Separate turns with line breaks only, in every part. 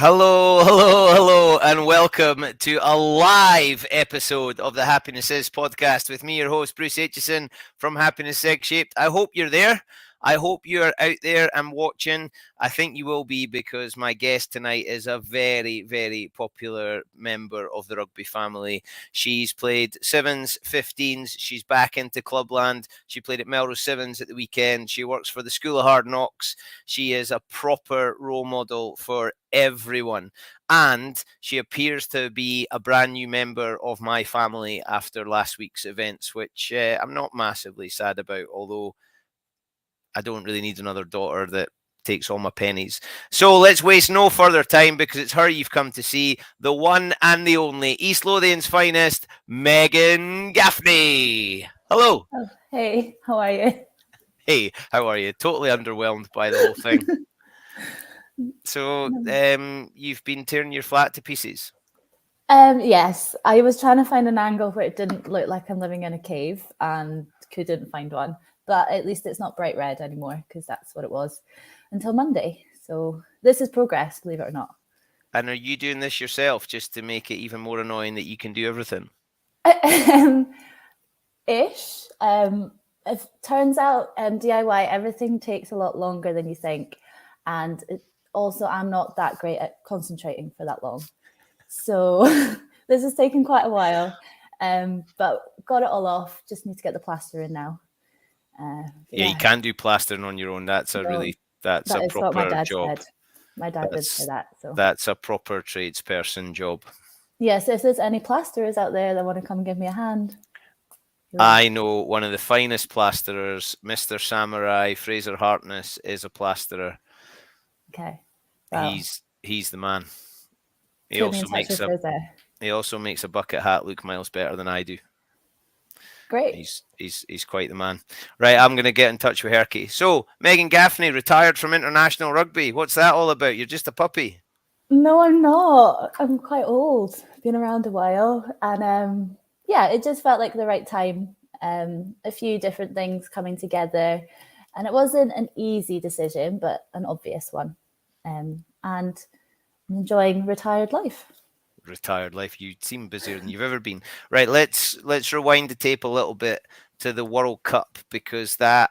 Hello, and welcome to a live episode of the Happiness Is podcast with me, your host, Bruce Aitchison from Happiness Egg Shaped. I hope you're there. I hope you're out there and watching. I think you will be because my guest tonight is a very, very popular member of the rugby family. She's played sevens, 15s. She's back into clubland. She played at Melrose Sevens at the weekend. She works for the School of Hard Knocks. She is a proper role model for everyone. And she appears to be a brand new member of my family after last week's events, which I'm not massively sad about, although I don't really need another daughter that takes all my pennies. So let's waste no further time because it's her you've come to see, the one and the only East Lothian's finest, Megan Gaffney. Hello.
Oh, hey, how are you?
Hey, how are you? Totally underwhelmed by the whole thing. So, you've been tearing your flat to pieces?
Yes, I was trying to find an angle where it didn't look like I'm living in a cave and couldn't find one. But at least it's not bright red anymore because that's what it was until Monday. So this is progress, believe it or not.
And are you doing this yourself just to make it even more annoying that you can do everything?
Ish. It turns out DIY, everything takes a lot longer than you think. And also, I'm not that great at concentrating for that long. So this has taken quite a while, but got it all off. Just need to get the plaster in now.
You can't do plastering on your own. That's a proper
what my dad
job.
Said. My dad did say that. So
that's a proper tradesperson job.
Yes, if there's any plasterers out there that want to come and give me a hand.
I know one of the finest plasterers, Mr. Samurai Fraser Hartness, is a plasterer.
Okay. Wow.
He's the man. He also makes a bucket hat look miles better than I do.
Great.
He's quite the man. Right, I'm going to get in touch with Herky. So, Megan Gaffney retired from international rugby. What's that all about? You're just a puppy.
No, I'm not. I'm quite old. Been around a while. And it just felt like the right time. A few different things coming together. And it wasn't an easy decision, but an obvious one. And I'm enjoying retired life.
You seem busier than you've ever been. Right, let's rewind the tape a little bit to the World Cup because that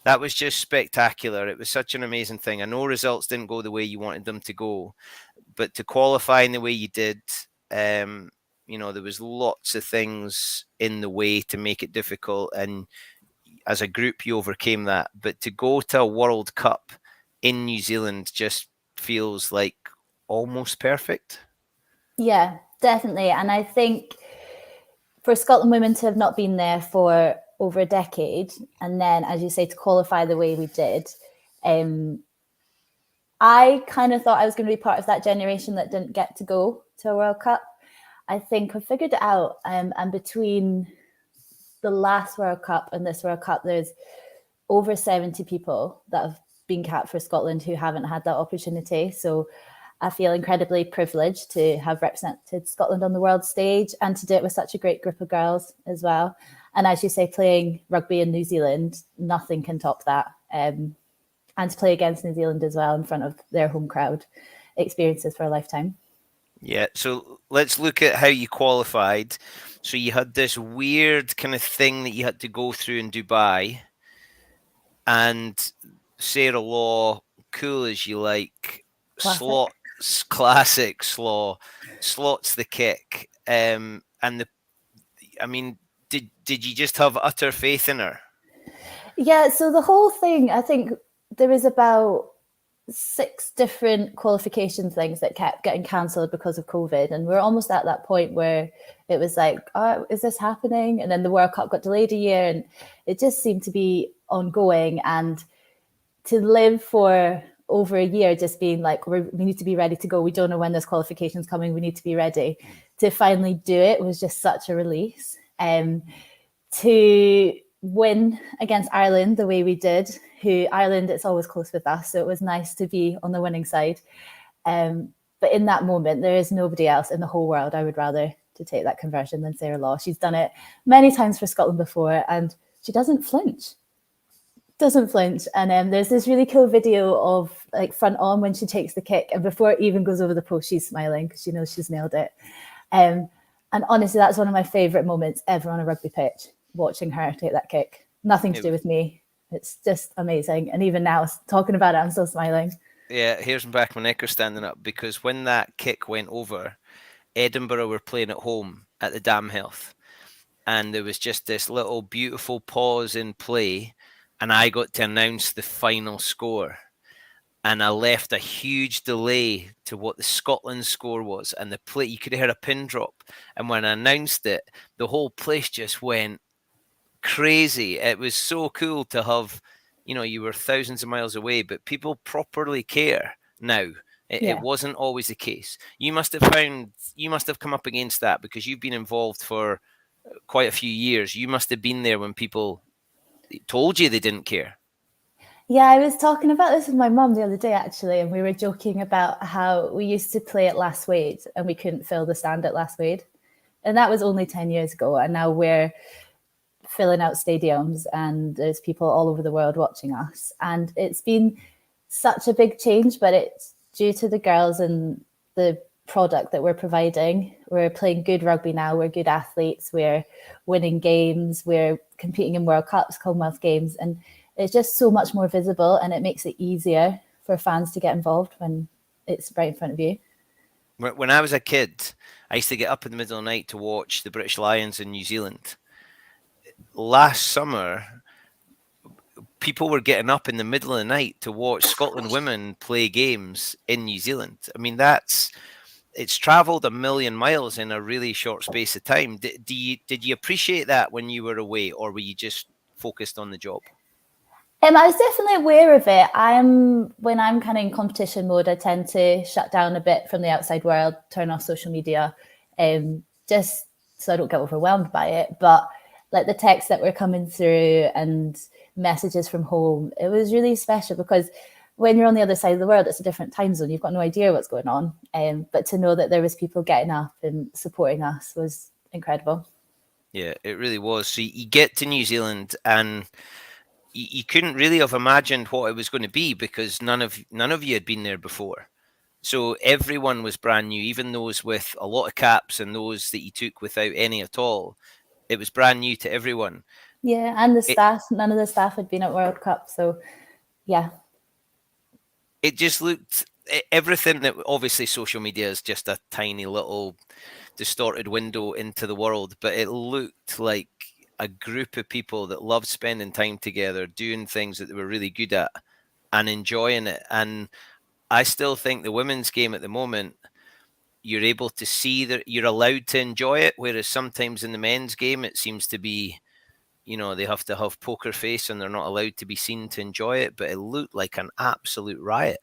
was just spectacular. It was such an amazing thing. I know results didn't go the way you wanted them to go, but to qualify in the way you did, there was lots of things in the way to make it difficult, and as a group you overcame that. But to go to a World Cup in New Zealand just feels like almost perfect.
Yeah, definitely. And I think for Scotland women to have not been there for over a decade, and then, as you say, to qualify the way we did, I kind of thought I was going to be part of that generation that didn't get to go to a World Cup. I think I figured it out. And between the last World Cup and this World Cup, there's over 70 people that have been capped for Scotland who haven't had that opportunity. So I feel incredibly privileged to have represented Scotland on the world stage and to do it with such a great group of girls as well. And as you say, playing rugby in New Zealand, nothing can top that. And to play against New Zealand as well in front of their home crowd, experiences for a lifetime.
Yeah, so let's look at how you qualified. So you had this weird kind of thing that you had to go through in Dubai, and Sarah Law, cool as you like, classic slots the kick. Did you just have utter faith in her?
Yeah, so the whole thing, I think there was about 6 different qualification things that kept getting cancelled because of COVID. And we're almost at that point where it was like, oh, is this happening? And then the World Cup got delayed a year and it just seemed to be ongoing. And to live for over a year just being like, we need to be ready to go. We don't know when this qualification is coming. We need to be ready. To finally do it was just such a release. To win against Ireland the way we did, who Ireland, it's always close with us. So it was nice to be on the winning side. But in that moment, there is nobody else in the whole world I would rather to take that conversion than Sarah Law. She's done it many times for Scotland before and she doesn't flinch. Doesn't flinch. And there's this really cool video of like front on when she takes the kick, and before it even goes over the post, she's smiling because she knows she's nailed it. And honestly, that's one of my favourite moments ever on a rugby pitch, watching her take that kick. Nothing to do with me. It's just amazing. And even now, talking about it, I'm still smiling.
Yeah, hairs and back of my neck are standing up, because when that kick went over, Edinburgh were playing at home at the Dam Health, and there was just this little beautiful pause in play, and I got to announce the final score. And I left a huge delay to what the Scotland score was, and the play, you could hear a pin drop. And when I announced it, the whole place just went crazy. It was so cool to have, you were thousands of miles away, but people properly care now. It wasn't always the case. You must have come up against that, because you've been involved for quite a few years. You must have been there when people told you they didn't care.
Yeah, I was talking about this with my mum the other day, actually, and we were joking about how we used to play at Last Wade and we couldn't fill the stand at Last Wade. And that was only 10 years ago. And now we're filling out stadiums and there's people all over the world watching us. And it's been such a big change, but it's due to the girls and the product that we're providing. We're playing good rugby now. We're good athletes. We're winning games. We're competing in World Cups, Commonwealth Games. And it's just so much more visible, and it makes it easier for fans to get involved when it's right in front of you.
When I was a kid, I used to get up in the middle of the night to watch the British Lions in New Zealand. Last summer, people were getting up in the middle of the night to watch Scotland women play games in New Zealand. I mean, it's travelled 1 million miles in a really short space of time. Did you appreciate that when you were away, or were you just focused on the job?
I was definitely aware of it. When I'm kind of in competition mode, I tend to shut down a bit from the outside world, turn off social media, just so I don't get overwhelmed by it. But like the texts that were coming through and messages from home, it was really special, because when you're on the other side of the world, it's a different time zone. You've got no idea what's going on. But to know that there was people getting up and supporting us was incredible.
Yeah, it really was. So you get to New Zealand, and you couldn't really have imagined what it was going to be, because none of you had been there before. So everyone was brand new, even those with a lot of caps and those that you took without any at all. It was brand new to everyone.
Yeah, and the staff, none of the staff had been at World Cup. So, yeah.
It just looked, everything that, obviously social media is just a tiny little distorted window into the world, but it looked like a group of people that loved spending time together, doing things that they were really good at and enjoying it. And I still think the women's game at the moment, you're able to see that you're allowed to enjoy it, whereas sometimes in the men's game it seems to be, they have to have poker face and they're not allowed to be seen to enjoy it. But it looked like an absolute riot.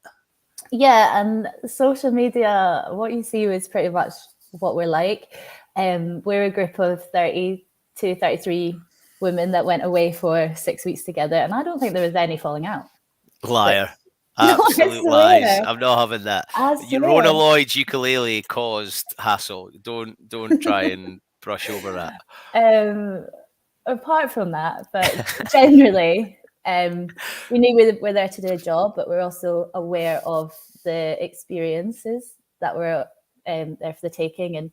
Yeah, and social media, what you see is pretty much what we're like. We're a group of 32, 33 women that went away for 6 weeks together, and I don't think there was any falling out.
Liar. Absolute lies. I'm not having that. Rona Lloyd's ukulele caused hassle. Don't try and brush over that.
Apart from that, but generally, we knew we're there to do a job, but we're also aware of the experiences that were there for the taking. And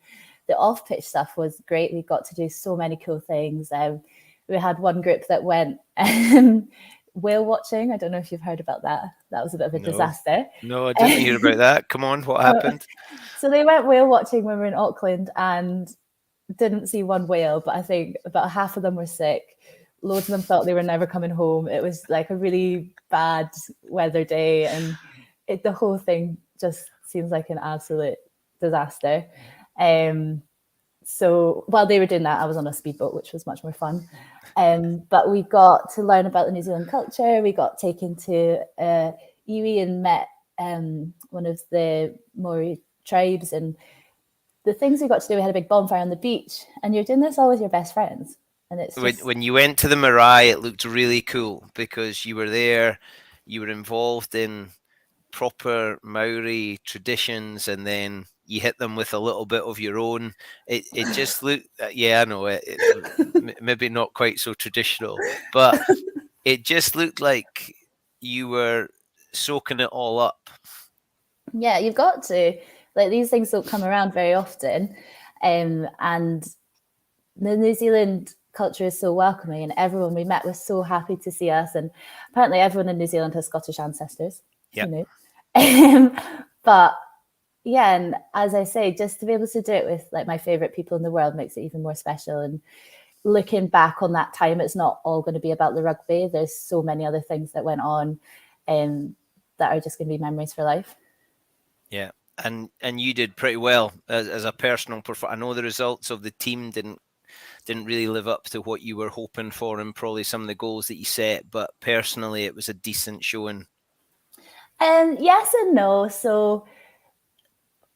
the off-pitch stuff was great. We got to do so many cool things. We had one group that went whale watching. I don't know if you've heard about that. That was a bit of a disaster.
No, I didn't hear about that. Come on, what happened?
So they went whale watching when we were in Auckland and didn't see one whale, but I think about half of them were sick. Loads of them thought they were never coming home. It was like a really bad weather day, and the whole thing just seems like an absolute disaster. So while they were doing that, I was on a speedboat, which was much more fun. But we got to learn about the New Zealand culture. We got taken to iwi and met one of the Maori tribes, and the things we got to do, we had a big bonfire on the beach, and you're doing this all with your best friends. And it's just...
when you went to the marae, it looked really cool because you were there, you were involved in proper Maori traditions, and then you hit them with a little bit of your own. It just looked, yeah, I know it maybe not quite so traditional, but it just looked like you were soaking it all up.
Yeah, you've got to. Like, these things don't come around very often. And the New Zealand culture is so welcoming, and everyone we met was so happy to see us. And apparently everyone in New Zealand has Scottish ancestors.
Yep.
Who knew? But yeah, and as I say, just to be able to do it with like my favorite people in the world makes it even more special. And looking back on that time, it's not all going to be about the rugby. There's so many other things that went on that are just going to be memories for life.
Yeah, and you did pretty well as a personal performer. I know the results of the team didn't really live up to what you were hoping for, and probably some of the goals that you set. But personally, it was a decent showing.
Yes and no. So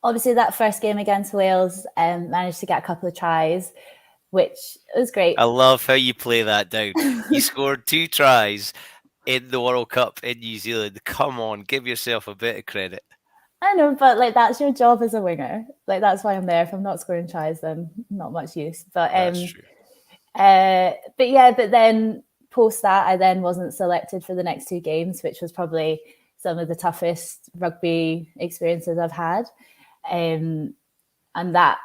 obviously that first game against Wales, managed to get a couple of tries, which was great.
I love how you play that down. You scored 2 tries in the World Cup in New Zealand. Come on, give yourself a bit of credit.
I know, but like that's your job as a winger. Like that's why I'm there. If I'm not scoring tries, then not much use.
That's true.
But then post that, I then wasn't selected for the next 2 games, which was probably some of the toughest rugby experiences I've had. And that,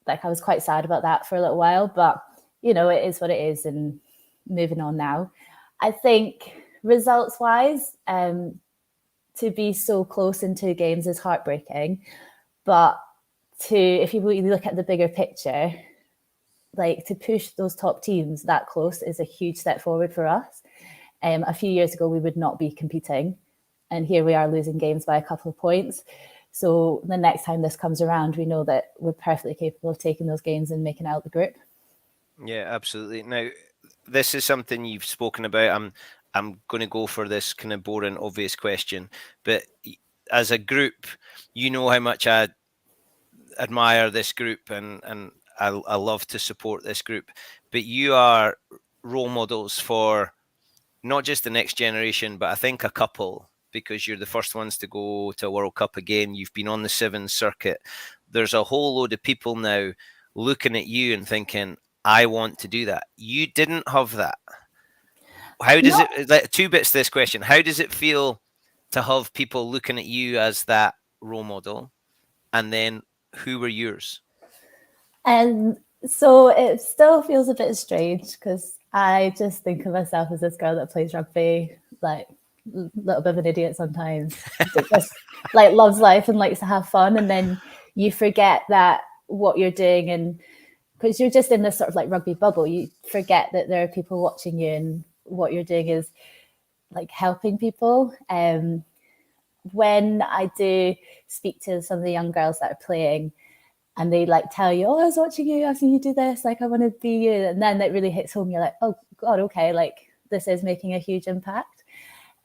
like, I was quite sad about that for a little while, but you know, it is what it is, and moving on now. I think results wise, to be so close in 2 games is heartbreaking, but if you look at the bigger picture, like to push those top teams that close is a huge step forward for us. A few years ago, we would not be competing, and here we are losing games by a couple of points. So the next time this comes around, we know that we're perfectly capable of taking those games and making out the group.
Yeah, absolutely. Now, this is something you've spoken about. I'm going to go for this kind of boring, obvious question, but as a group, you know how much I admire this group, and I love to support this group. But you are role models for not just the next generation, but I think a couple, because you're the first ones to go to a World Cup again. You've been on the Sevens circuit. There's a whole load of people now looking at you and thinking, I want to do that. You didn't have that. How does
No,
it, like, 2 bits to this question. How does it feel to have people looking at you as that role model? And then who were yours?
and so it still feels a bit strange because I just think of myself as this girl that plays rugby, like a little bit of an idiot sometimes, that just like loves life and likes to have fun, and then you forget that what you're doing, and because you're just in this sort of like rugby bubble, you forget that there are people watching you, and what you're doing is like helping people. When I do speak to some of the young girls that are playing, and they like tell you, oh, I was watching you, I've seen you do this, like I want to be you, and then it really hits home. You're like, oh god, okay, like this is making a huge impact.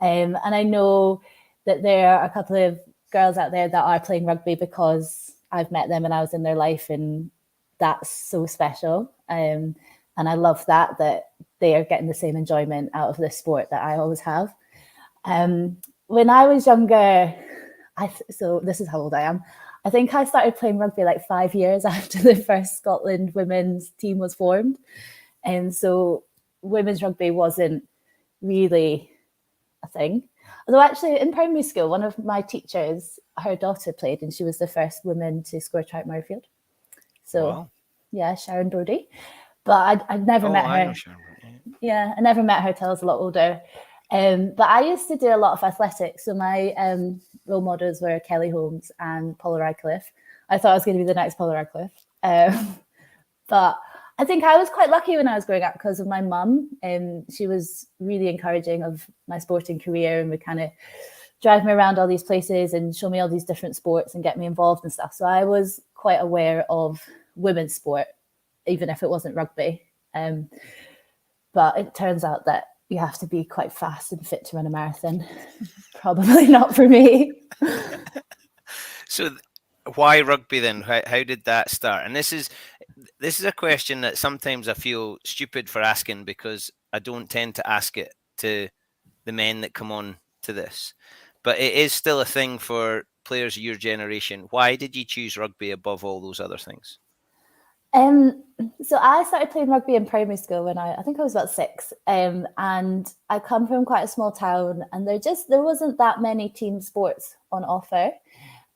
And I know that there are a couple of girls out there that are playing rugby because I've met them and I was in their life, and that's so special. And I love that they are getting the same enjoyment out of this sport that I always have. When I was younger, so this is how old I am. I think I started playing rugby like 5 years after the first Scotland women's team was formed. And so women's rugby wasn't really a thing. Although actually in primary school, one of my teachers, her daughter played, and she was the first woman to score a try at Murrayfield. So
Wow.
yeah, Sharon Brody. But I'd never met
I
her.
know Sharon.
Yeah, I never met her till I was a lot older. But I used to do a lot of athletics. So my role models were Kelly Holmes and Paula Radcliffe. I thought I was going to be the next Paula Radcliffe. But I think I was quite lucky when I was growing up because of my mum. She was really encouraging of my sporting career, and would kind of drive me around all these places and show me all these different sports and get me involved and stuff. So I was quite aware of women's sport, even if it wasn't rugby. But it turns out that you have to be quite fast and fit to run a marathon. Probably not for me.
So why rugby then? How did that start? And this is a question that sometimes I feel stupid for asking, because I don't tend to ask it to the men that come on to this. But it is still a thing for players of your generation. Why did you choose rugby above all those other things?
So I started playing rugby in primary school when I think I was about 6. And I come from quite a small town, and there wasn't that many team sports on offer,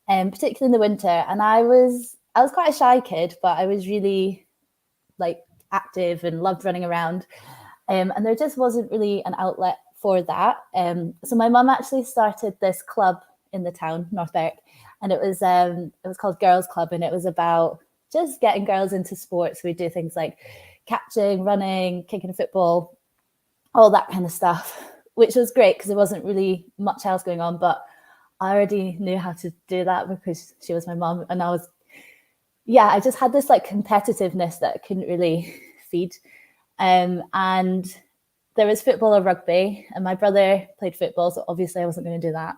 particularly in the winter. And I was quite a shy kid, but I was really like active and loved running around. And there just wasn't really an outlet for that. So my mum actually started this club in the town, North Berwick, and it was called Girls Club, and it was about just getting girls into sports. We do things like catching, running, kicking a football, all that kind of stuff, which was great because there wasn't really much else going on. But I already knew how to do that because she was my mum, and I just had this like competitiveness that I couldn't really feed. And there was football or rugby, and my brother played football, so obviously I wasn't going to do that.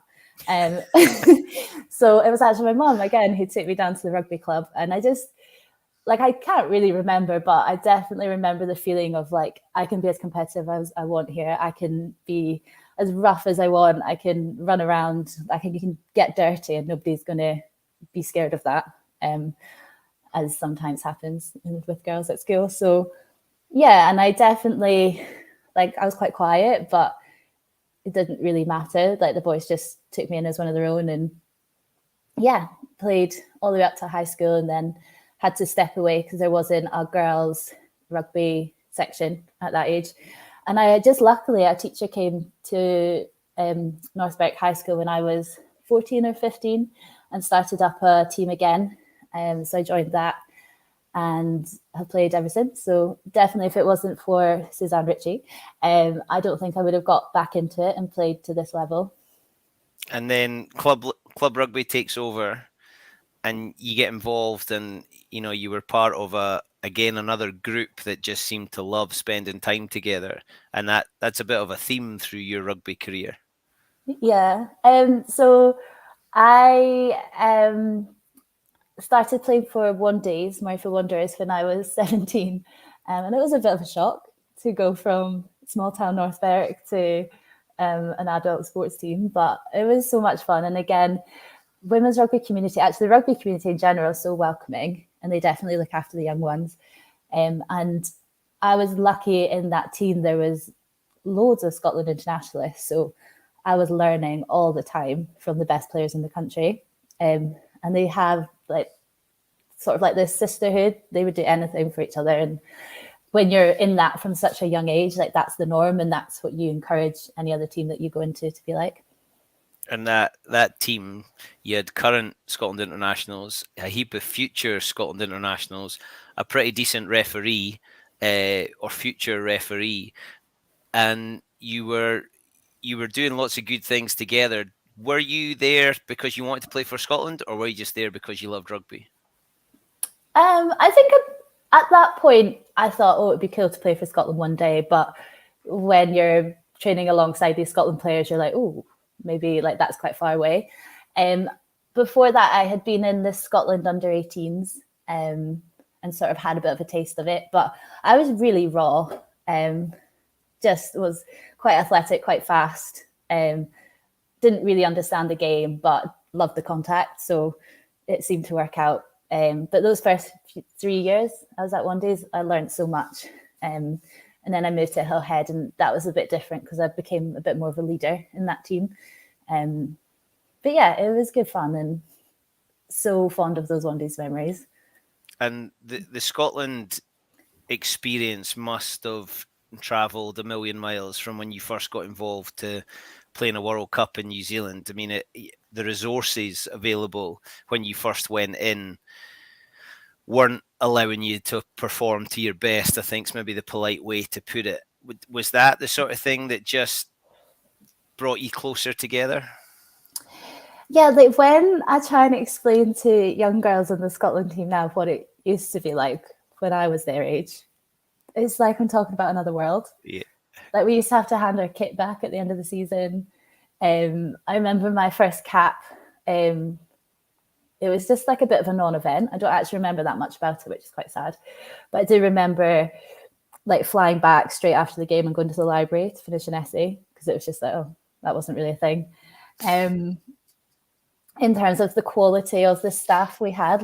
So it was actually my mum again who took me down to the rugby club, and I can't really remember, but I definitely remember the feeling of like, I can be as competitive as I want here. I can be as rough as I want. I can run around. You can get dirty, and nobody's going to be scared of that, as sometimes happens with girls at school. So yeah, and I definitely, I was quite quiet, but it didn't really matter. Like the boys just took me in as one of their own, and yeah, played all the way up to high school, and then had to step away because there wasn't a girls' rugby section at that age. And I just luckily, a teacher came to North Berwick High School when I was 14 or 15 and started up a team again. So I joined that and have played ever since. So definitely, if it wasn't for Suzanne Ritchie, I don't think I would have got back into it and played to this level.
And then club rugby takes over, and you get involved, and you were part of another group that just seemed to love spending time together, and that's a bit of a theme through your rugby career.
Yeah. So I started playing for Marshall Wanderers, when I was 17, and it was a bit of a shock to go from small town North Berwick to an adult sports team, but it was so much fun. And again, women's rugby community, actually the rugby community in general, is so welcoming, and they definitely look after the young ones. And I was lucky in that team. There was loads of Scotland internationalists, so I was learning all the time from the best players in the country. And they have sort of this sisterhood. They would do anything for each other, and when you're in that from such a young age, that's the norm, and that's what you encourage any other team that you go into to be like.
And that team, you had current Scotland internationals, a heap of future Scotland internationals, a pretty decent referee or future referee, and you were doing lots of good things together. Were you there because you wanted to play for Scotland, or were you just there because you loved rugby?
I think at that point I thought, it'd be cool to play for Scotland one day. But when you're training alongside these Scotland players, you're like, oh, maybe that's quite far away. Before that, I had been in the Scotland under-18s and sort of had a bit of a taste of it. But I was really raw. Just was quite athletic, quite fast. Didn't really understand the game, but loved the contact. So it seemed to work out. But those first 3 years I was at Wandays, I learned so much. And then I moved to Hillhead, and that was a bit different because I became a bit more of a leader in that team. But yeah, it was good fun, and so fond of those Wandays memories.
And the Scotland experience must have travelled a million miles from when you first got involved to playing a World Cup in New Zealand. I mean, the resources available when you first went in weren't allowing you to perform to your best, I think is maybe the polite way to put it. Was that the sort of thing that just brought you closer together?
Yeah, when I try and explain to young girls on the Scotland team now what it used to be like when I was their age, it's like I'm talking about another world.
Yeah.
We used to have to hand our kit back at the end of the season. I remember my first cap. It was just a bit of a non-event. I don't actually remember that much about it, which is quite sad. But I do remember flying back straight after the game and going to the library to finish an essay, because it was just that wasn't really a thing. In terms of the quality of the staff we had,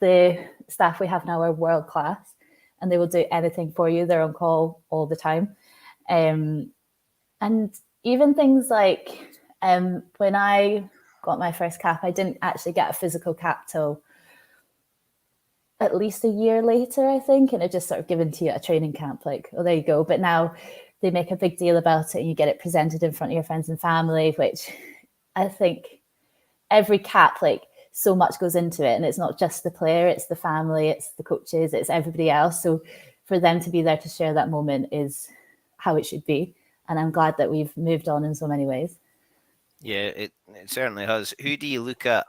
the staff we have now are world class, and they will do anything for you. They're on call all the time. And even things like when I got my first cap, I didn't actually get a physical cap till at least a year later, I think, and it just sort of given to you at a training camp, like, oh, there you go. But now they make a big deal about it, and you get it presented in front of your friends and family, which I think every cap, like, so much goes into it, and it's not just the player, it's the family, it's the coaches, it's everybody else. So for them to be there to share that moment is how it should be, and I'm glad that we've moved on in so many ways.
Yeah, it certainly has. Who do you look at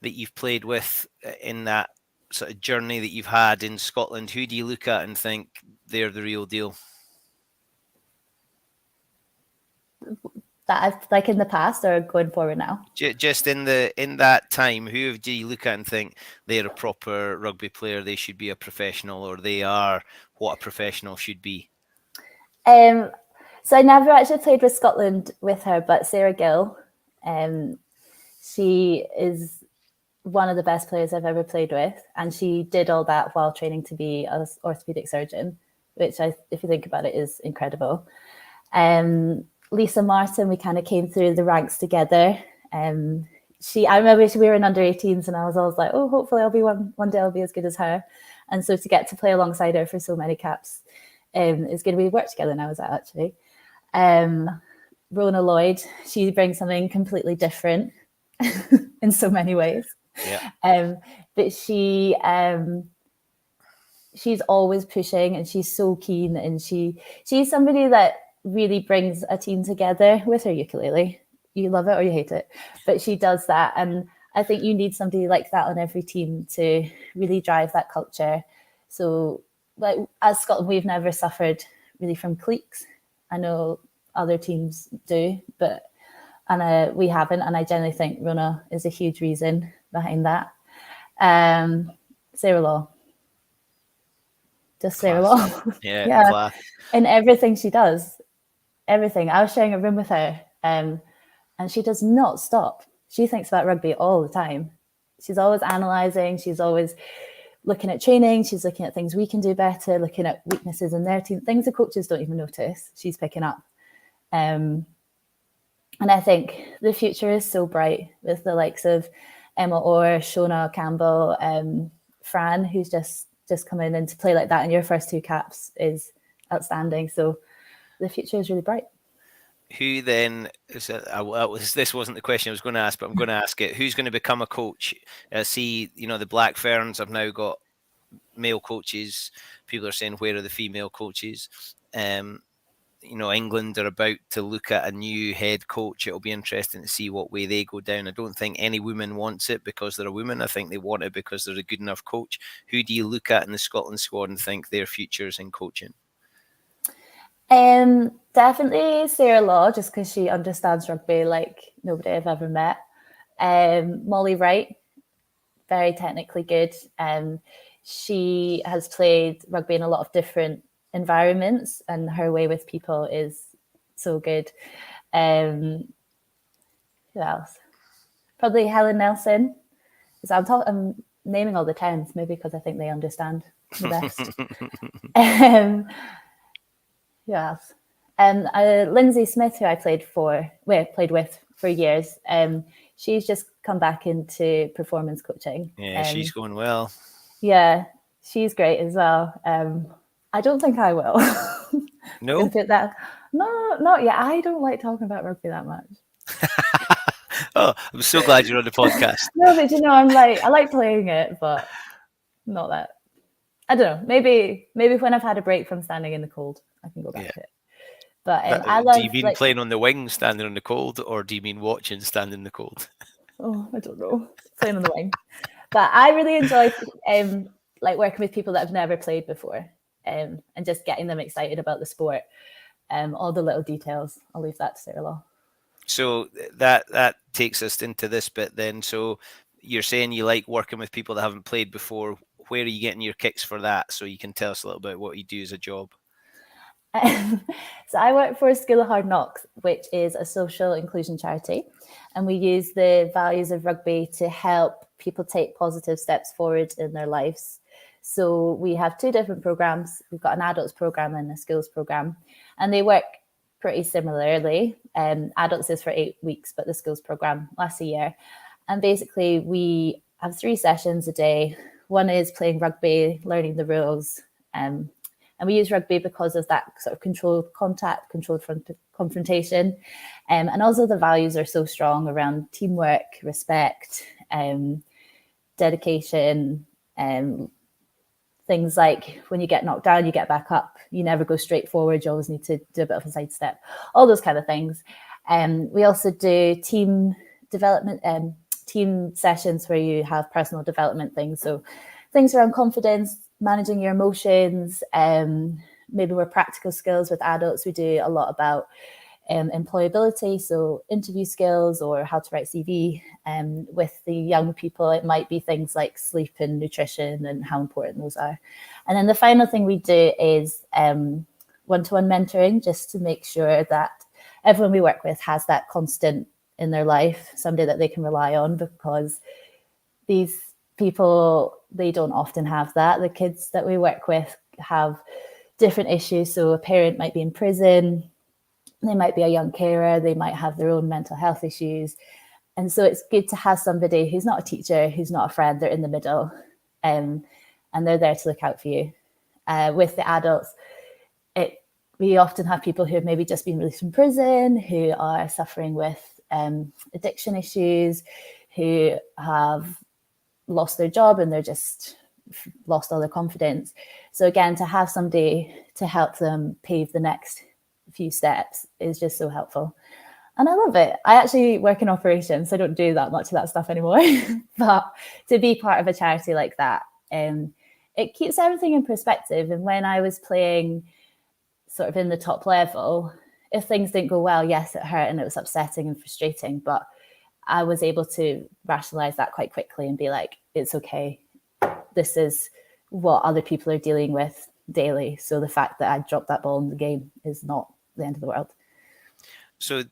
that you've played with in that sort of journey that you've had in Scotland? Who do you look at and think they're the real deal?
That I've, like, in the past or going forward now?
Just in that time, who do you look at and think they're a proper rugby player? They should be a professional, or they are what a professional should be?
So I never actually played with Scotland with her, but Sarah Gill, she is one of the best players I've ever played with, and she did all that while training to be an orthopedic surgeon, which, if you think about it, is incredible. Lisa Martin, we kind of came through the ranks together. I remember we were in under 18s, and I was always like, oh, hopefully I'll be one day I'll be as good as her. And so to get to play alongside her for so many caps is going to be work together now, is that actually. Rona Lloyd, she brings something completely different in so many ways.
Yeah.
But she's always pushing, and she's so keen, and she's somebody that really brings a team together with her ukulele. You love it or you hate it, but she does that. And I think you need somebody like that on every team to really drive that culture. So, like, as Scotland, we've never suffered really from cliques. I know other teams do, but we haven't. And I generally think Rona is a huge reason behind that. Sarah Law. Just Sarah Law.
Yeah. Class.
In everything she does. Everything. I was sharing a room with her, and she does not stop. She thinks about rugby all the time. She's always analysing. She's always looking at training. She's looking at things we can do better, looking at weaknesses in their team, things the coaches don't even notice. She's picking up. And I think the future is so bright with the likes of Emma Orr, Shona Campbell, Fran, who's just come in, and to play like that in your first two caps is outstanding. So the future is really bright.
Who then is this wasn't the question I was going to ask, but I'm going to ask it. Who's going to become a coach? See, the Black Ferns have now got male coaches. People are saying, where are the female coaches? England are about to look at a new head coach. It'll be interesting to see what way they go down. I don't think any woman wants it because they're a woman. I think they want it because they're a good enough coach. Who do you look at in the Scotland squad and think their futures in coaching?
Definitely Sarah Law, just because she understands rugby like nobody I've ever met. Molly Wright, very technically good. She has played rugby in a lot of different environments, and her way with people is so good. Who else? Probably Helen Nelson. I'm naming all the towns, maybe because I think they understand the best. Who else? Lindsay Smith, who I played with for years. She's just come back into performance coaching.
Yeah, she's going well.
Yeah, she's great as well. I don't think I will.
No?
No, not yet. I don't like talking about rugby that much.
Oh, I'm so glad you're on the podcast.
No, but I like playing it, but not that. I don't know. Maybe when I've had a break from standing in the cold, I can go back to it. But I love.
Do you mean playing on the wing, standing on the cold, or do you mean watching, standing in the cold?
Oh, I don't know. Playing on the wing. But I really enjoy working with people that have never played before, and just getting them excited about the sport. All the little details. I'll leave that to Sarah Law.
So that takes us into this bit then. So you're saying you like working with people that haven't played before. Where are you getting your kicks for that? So you can tell us a little bit what you do as a job.
So I work for School of Hard Knocks, which is a social inclusion charity, and we use the values of rugby to help people take positive steps forward in their lives. So we have 2 different programs. We've got an adults program and a skills program, and they work pretty similarly. Adults is for 8 weeks, but the skills program lasts a year. And basically we have 3 sessions a day. One is playing rugby, learning the rules. And we use rugby because of that sort of controlled contact, controlled confrontation. And also the values are so strong around teamwork, respect, dedication, things like when you get knocked down, you get back up. You never go straight forward. You always need to do a bit of a sidestep, all those kind of things. We also do team development, team sessions where you have personal development things. So things around confidence, managing your emotions, maybe more practical skills. With adults, we do a lot about employability, so interview skills or how to write CV. With the young people, it might be things like sleep and nutrition and how important those are. And then the final thing we do is one-to-one mentoring, just to make sure that everyone we work with has that constant in their life, somebody that they can rely on, because these people, they don't often have that. The kids that we work with have different issues. So a parent might be in prison, they might be a young carer, they might have their own mental health issues. And so it's good to have somebody who's not a teacher, who's not a friend, they're in the middle, and they're there to look out for you. With the adults, we often have people who have maybe just been released from prison, who are suffering with addiction issues, who have lost their job and they're just lost all their confidence. So again, to have somebody to help them pave the next few steps is just so helpful. And I love it. I actually work in operations, so I don't do that much of that stuff anymore. But to be part of a charity like that, it keeps everything in perspective. And when I was playing sort of in the top level, if things didn't go well, yes, it hurt and it was upsetting and frustrating, but I was able to rationalize that quite quickly and be like, it's okay. This is what other people are dealing with daily. So the fact that I dropped that ball in the game is not the end of the world.
So,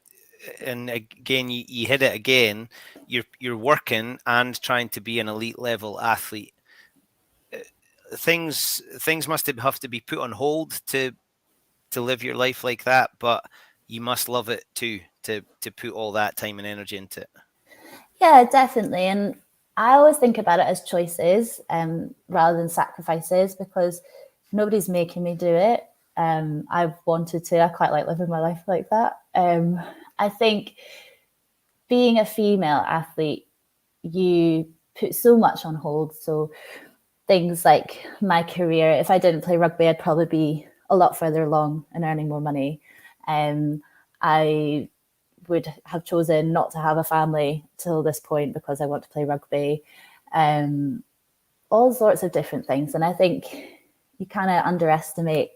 and again, you hit it again. You're working and trying to be an elite level athlete. Things must have to be put on hold to live your life like that, but you must love it too, to put all that time and energy into it.
Yeah, definitely. And I always think about it as choices rather than sacrifices, because nobody's making me do it. I've wanted to. I quite like living my life like that. I think being a female athlete, you put so much on hold. So things like my career, if I didn't play rugby, I'd probably be a lot further along and earning more money. I would have chosen not to have a family till this point because I want to play rugby. All sorts of different things. And I think you kind of underestimate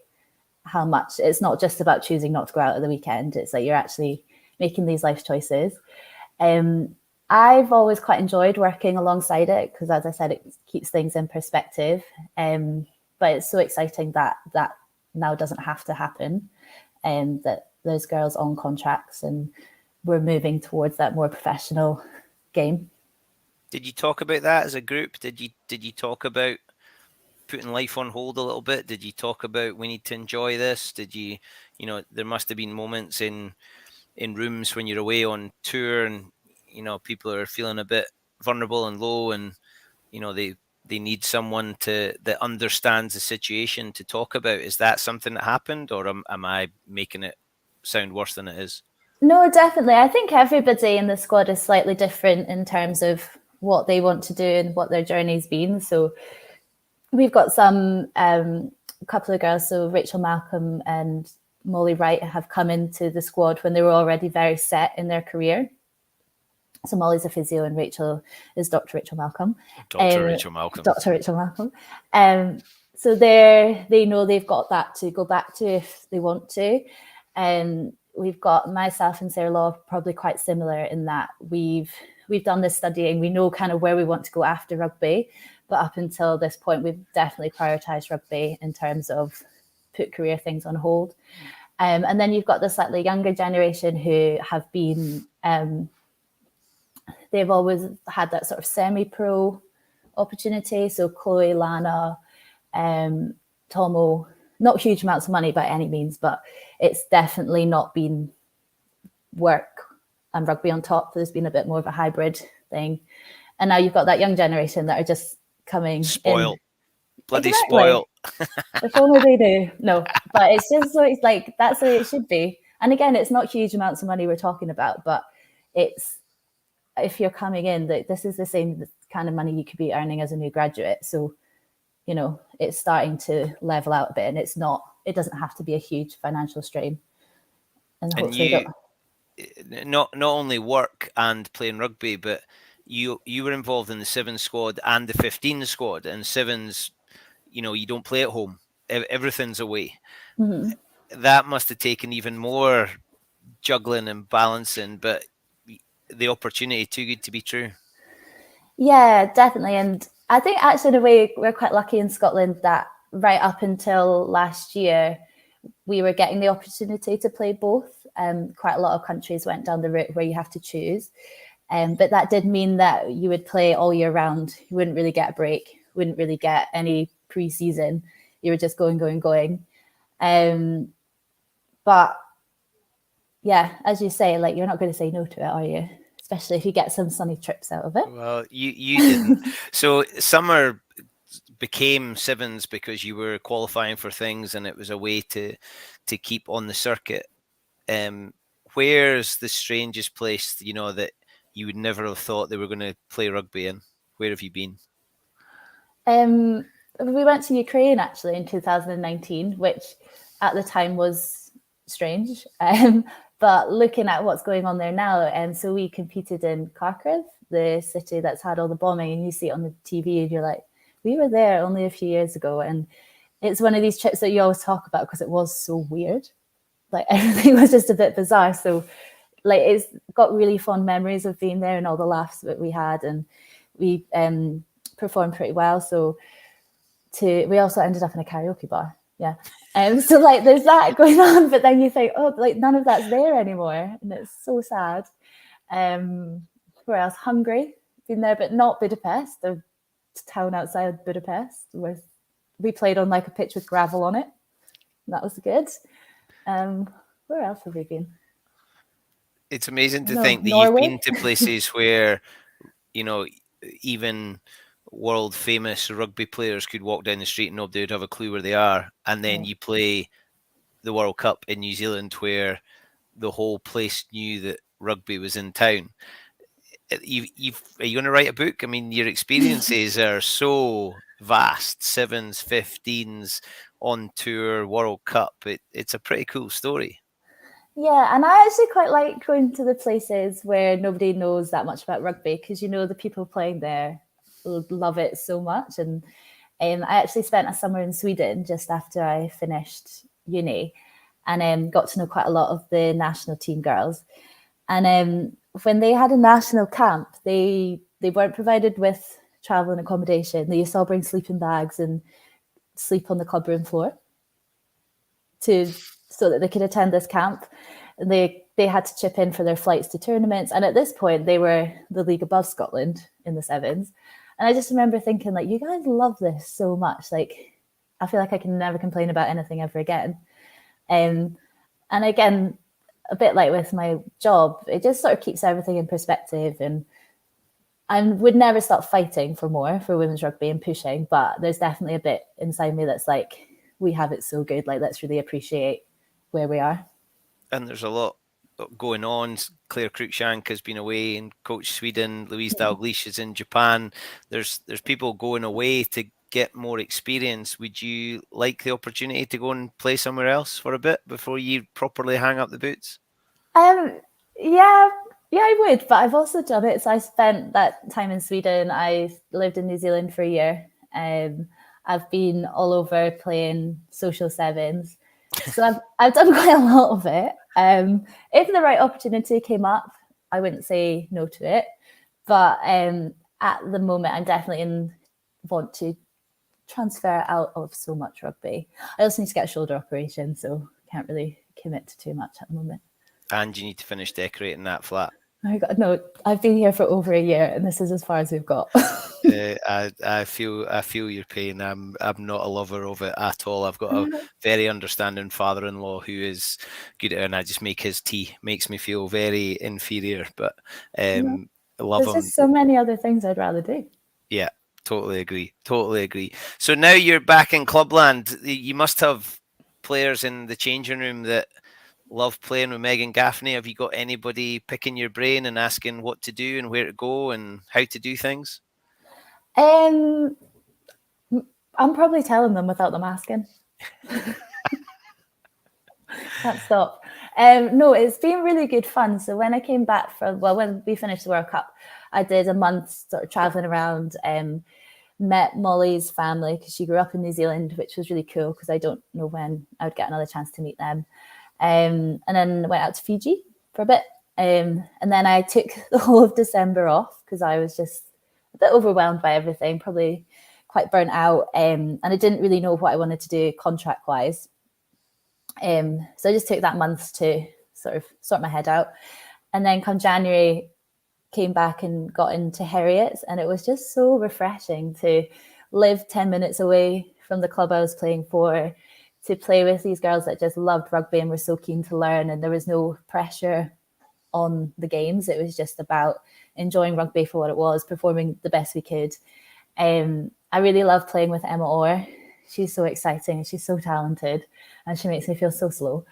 how much it's not just about choosing not to go out at the weekend. It's like you're actually making these life choices. I've always quite enjoyed working alongside it because, as I said, it keeps things in perspective. But it's so exciting that now doesn't have to happen, and that there's girls on contracts and we're moving towards that more professional game.
Did you talk about that as a group? Did you talk about putting life on hold a little bit? Did you talk about we need to enjoy this? Did you there must have been moments in rooms when you're away on tour and people are feeling a bit vulnerable and low, and they need someone that understands the situation to talk about. Is that something that happened, or am I making it sound worse than it is?
No, definitely. I think everybody in the squad is slightly different in terms of what they want to do and what their journey's been. So we've got some a couple of girls, so Rachel Malcolm and Molly Wright, have come into the squad when they were already very set in their career. So Molly's a physio and Rachel is Dr. Rachel Malcolm.
Rachel Malcolm.
Dr. Rachel Malcolm. So they know they've got that to go back to if they want to. And we've got myself and Sarah Law probably quite similar in that we've done this studying. We know kind of where we want to go after rugby, but up until this point, we've definitely prioritized rugby in terms of put career things on hold. And then you've got the slightly younger generation who have been they've always had that sort of semi-pro opportunity. So Chloe, Lana, Tomo, not huge amounts of money by any means, but it's definitely not been work and rugby on top. There's been a bit more of a hybrid thing. And now you've got that young generation that are just coming
spoiled. Bloody
exactly.
spoiled.
If only they do. No, but it's just so it's like that's the way it should be. And again, it's not huge amounts of money we're talking about, but it's if you're coming in, that this is the same kind of money you could be earning as a new graduate. So, you know, it's starting to level out a bit, and it doesn't have to be a huge financial strain. And hopefully
not only work and playing rugby, but you were involved in the 7 squad and the 15 squad, and 7s, you know, you don't play at home. Everything's away.
Mm-hmm.
That must have taken even more juggling and balancing, but the opportunity too good to be true.
Yeah, definitely. And I think actually in a way we're quite lucky in Scotland that right up until last year, we were getting the opportunity to play both. Quite a lot of countries went down the route where you have to choose. But that did mean that you would play all year round. You wouldn't really get a break, wouldn't really get any pre-season. You were just going. But yeah, as you say, like you're not going to say no to it, are you? Especially if you get some sunny trips out of it.
Well, you didn't. So summer became 7s because you were qualifying for things, and it was a way to keep on the circuit. Where's the strangest place, you know, that you would never have thought they were going to play rugby in? Where have you been?
We went to Ukraine actually in 2019, which at the time was strange. But looking at what's going on there now, so we competed in Kharkiv, the city that's had all the bombing, and you see it on the TV and you're like, we were there only a few years ago. And it's one of these trips that you always talk about because it was so weird. Like everything was just a bit bizarre. So like it's got really fond memories of being there and all the laughs that we had, and we performed pretty well. So we also ended up in a karaoke bar. Yeah. So like there's that going on, but then you think, oh, like none of that's there anymore. And it's so sad. Where else? Hungary, been there, but not Budapest, the town outside Budapest, where we played on like a pitch with gravel on it. That was good. Where else have we been?
It's amazing to think that Norway. You've been to places where, you know, even world famous rugby players could walk down the street and nobody would have a clue where they are. And then you play the World Cup in New Zealand where the whole place knew that rugby was in town. Are you going to write a book? I mean, your experiences are so vast. 7s, 15s, on tour, World Cup. It's a pretty cool story.
Yeah, and I actually quite like going to the places where nobody knows that much about rugby because, you know, the people playing there love it so much. And I actually spent a summer in Sweden just after I finished uni, and got to know quite a lot of the national team girls. And when they had a national camp, they weren't provided with travel and accommodation. They used to all bring sleeping bags and sleep on the clubroom floor so that they could attend this camp. And they had to chip in for their flights to tournaments. And at this point, they were the league above Scotland in the 7s. And I just remember thinking, like, you guys love this so much. Like, I feel like I can never complain about anything ever again. And again, a bit like with my job, it just sort of keeps everything in perspective. And I would never stop fighting for more for women's rugby and pushing. But there's definitely a bit inside me that's like, we have it so good. Like, let's really appreciate where we are.
And there's a lot going on. Claire Cruikshank has been away and coached Sweden. Louise Dalglish is in Japan. There's people going away to get more experience. Would you like the opportunity to go and play somewhere else for a bit before you properly hang up the boots?
Yeah, I would. But I've also done it. So I spent that time in Sweden. I lived in New Zealand for a year. I've been all over playing social 7s. So I've done quite a lot of it. If the right opportunity came up, I wouldn't say no to it. But at the moment, I'm definitely want to transfer out of so much rugby. I also need to get a shoulder operation, so can't really commit to too much at the moment.
And you need to finish decorating that flat.
No, I've been here for over a year, and this is as far as we've got.
I feel your pain. I'm not a lover of it at all. I've got a very understanding father-in-law who is good at it, and I just make his tea. Makes me feel very inferior, but love
There's
him.
just so many other things I'd rather do.
Yeah, totally agree. Totally agree. So now you're back in Clubland. You must have players in the changing room that love playing with Megan Gaffney. Have you got anybody picking your brain and asking what to do and where to go and how to do things?
I'm probably telling them without them asking. Can't stop. No, it's been really good fun. So when I came back when we finished the World Cup, I did a month sort of traveling around, met Molly's family because she grew up in New Zealand, which was really cool because I don't know when I would get another chance to meet them. And then went out to Fiji for a bit. And then I took the whole of December off because I was just a bit overwhelmed by everything, probably quite burnt out. And I didn't really know what I wanted to do contract-wise. So I just took that month to sort of sort my head out. And then come January, came back and got into Harriet's, and it was just so refreshing to live 10 minutes away from the club I was playing for, to play with these girls that just loved rugby and were so keen to learn, and there was no pressure on the games. It was just about enjoying rugby for what it was, performing the best we could. I really love playing with Emma Orr. She's so exciting and she's so talented, and she makes me feel so slow.